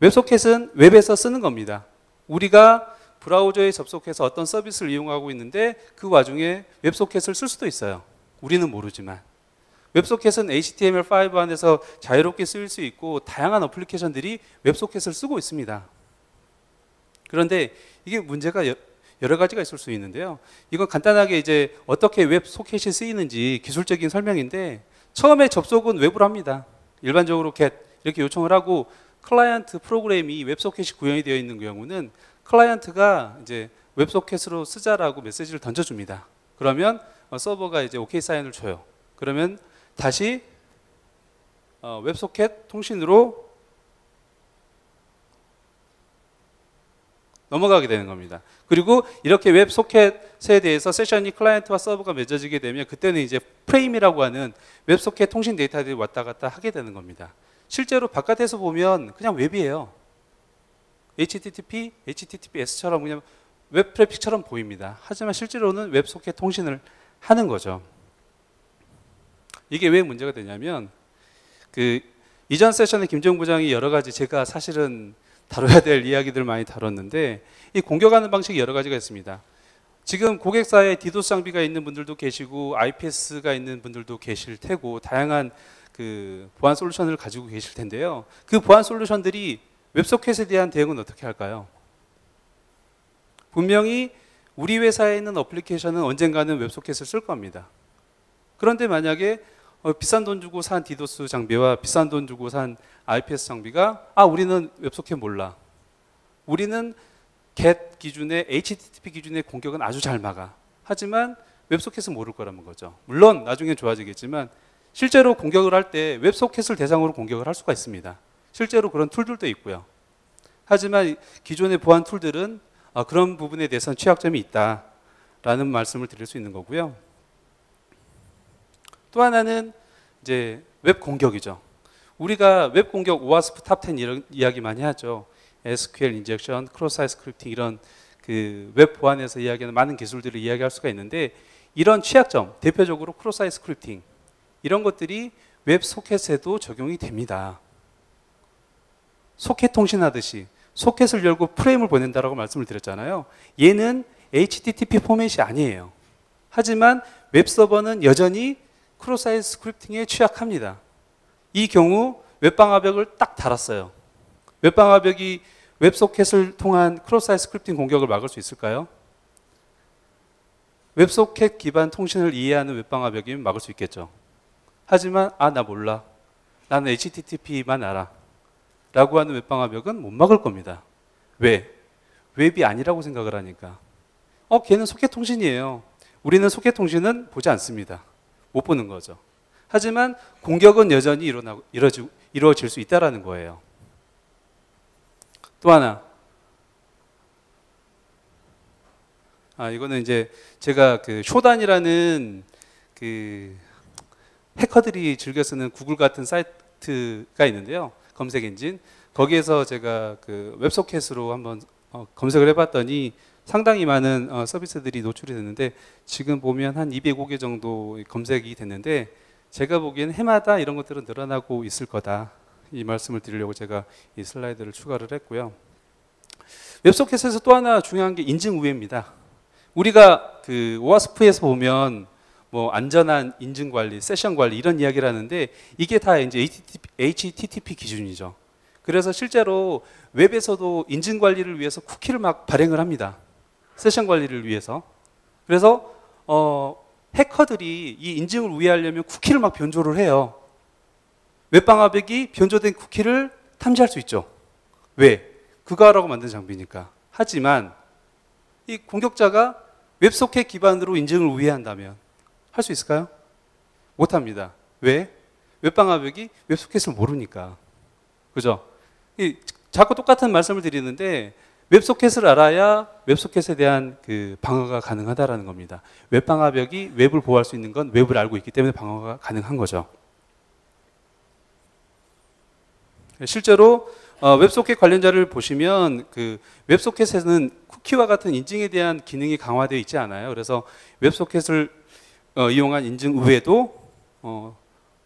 웹소켓은 웹에서 쓰는 겁니다. 우리가 브라우저에 접속해서 어떤 서비스를 이용하고 있는데 그 와중에 웹소켓을 쓸 수도 있어요. 우리는 모르지만. 웹소켓은 HTML5 안에서 자유롭게 쓰일 수 있고 다양한 어플리케이션들이 웹소켓을 쓰고 있습니다. 그런데 이게 문제가 여러 가지가 있을 수 있는데요. 이건 간단하게 이제 어떻게 웹소켓이 쓰이는지 기술적인 설명인데, 처음에 접속은 웹으로 합니다. 일반적으로 get 이렇게 요청을 하고 클라이언트 프로그램이 웹소켓이 구현이 되어 있는 경우는 클라이언트가 이제 웹소켓으로 쓰자라고 메시지를 던져줍니다. 그러면 서버가 이제 OK 사인을 줘요. 그러면 다시 웹소켓 통신으로 넘어가게 되는 겁니다. 그리고 이렇게 웹소켓에 대해서 세션이 클라이언트와 서버가 맺어지게 되면 그때는 이제 프레임이라고 하는 웹소켓 통신 데이터들이 왔다 갔다 하게 되는 겁니다. 실제로 바깥에서 보면 그냥 웹이에요. HTTP, HTTPS처럼 그냥 웹 트래픽처럼 보입니다. 하지만 실제로는 웹소켓 통신을 하는 거죠. 이게 왜 문제가 되냐면, 그 이전 세션에 김정 부장이 여러 가지 제가 사실은 다뤄야 될 이야기들을 많이 다뤘는데, 이 공격하는 방식이 여러 가지가 있습니다. 지금 고객사에 디도스 장비가 있는 분들도 계시고 IPS가 있는 분들도 계실 테고 다양한 그 보안 솔루션을 가지고 계실 텐데요. 그 보안 솔루션들이 웹소켓에 대한 대응은 어떻게 할까요? 분명히 우리 회사에 있는 어플리케이션은 언젠가는 웹소켓을 쓸 겁니다. 그런데 만약에 비싼 돈 주고 산 디도스 장비와 비싼 돈 주고 산 IPS 장비가 우리는 웹소켓 몰라. 우리는 get 기준의 HTTP 기준의 공격은 아주 잘 막아. 하지만 웹소켓은 모를 거라는 거죠. 물론 나중에 좋아지겠지만 실제로 공격을 할 때 웹소켓을 대상으로 공격을 할 수가 있습니다. 실제로 그런 툴들도 있고요. 하지만 기존의 보안 툴들은 그런 부분에 대해서는 취약점이 있다라는 말씀을 드릴 수 있는 거고요. 또 하나는 이제 웹 공격이죠. 우리가 웹 공격 오와스프 탑10 이런 이야기 많이 하죠. SQL 인젝션, 크로스-사이트 스크립팅 이런 그 웹 보안에서 이야기하는 많은 기술들을 이야기할 수가 있는데, 이런 취약점, 대표적으로 크로스-사이트 스크립팅 이런 것들이 웹 소켓에도 적용이 됩니다. 소켓 통신하듯이 소켓을 열고 프레임을 보낸다라고 말씀을 드렸잖아요. 얘는 HTTP 포맷이 아니에요. 하지만 웹서버는 여전히 크로스-사이트 스크립팅에 취약합니다. 이 경우 웹방화벽을 딱 달았어요. 웹방화벽이 웹소켓을 통한 크로스-사이트 스크립팅 공격을 막을 수 있을까요? 웹소켓 기반 통신을 이해하는 웹방화벽이면 막을 수 있겠죠. 하지만 나 몰라. 나는 HTTP만 알아. 라고 하는 웹방화벽은 못 막을 겁니다. 왜? 웹이 아니라고 생각을 하니까. 걔는 소켓 통신이에요. 우리는 소켓 통신은 보지 않습니다. 못 보는 거죠. 하지만 공격은 여전히 이루어질 수 있다는 거예요. 또 하나. 이거는 이제 제가 그 쇼단이라는 그 해커들이 즐겨 쓰는 구글 같은 사이트가 있는데요. 검색 엔진. 거기에서 제가 그 웹소켓으로 한번 검색을 해봤더니 상당히 많은 서비스들이 노출이 됐는데, 지금 보면 한 205개 정도 검색이 됐는데, 제가 보기엔 해마다 이런 것들은 늘어나고 있을 거다. 이 말씀을 드리려고 제가 이 슬라이드를 추가를 했고요. 웹소켓에서 또 하나 중요한 게 인증 우회입니다. 우리가 그 오와스프에서 보면 뭐 안전한 인증 관리, 세션 관리 이런 이야기를 하는데, 이게 다 이제 HTTP 기준이죠. 그래서 실제로 웹에서도 인증 관리를 위해서 쿠키를 막 발행을 합니다. 세션 관리를 위해서. 그래서 해커들이 이 인증을 우회하려면 쿠키를 막 변조를 해요. 웹방화벽이 변조된 쿠키를 탐지할 수 있죠. 왜? 그거 하라고 만든 장비니까. 하지만 이 공격자가 웹소켓 기반으로 인증을 우회한다면 할 수 있을까요? 못합니다. 왜? 웹방화벽이 웹소켓을 모르니까. 그죠? 자꾸 똑같은 말씀을 드리는데, 웹소켓을 알아야 웹소켓에 대한 그 방어가 가능하다라는 겁니다. 웹방화벽이 웹을 보호할 수 있는 건 웹을 알고 있기 때문에 방어가 가능한 거죠. 실제로 웹소켓 관련자를 보시면 그 웹소켓에는 쿠키와 같은 인증에 대한 기능이 강화되어 있지 않아요. 그래서 웹소켓을 이용한 인증 우회도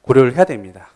고려를 해야 됩니다.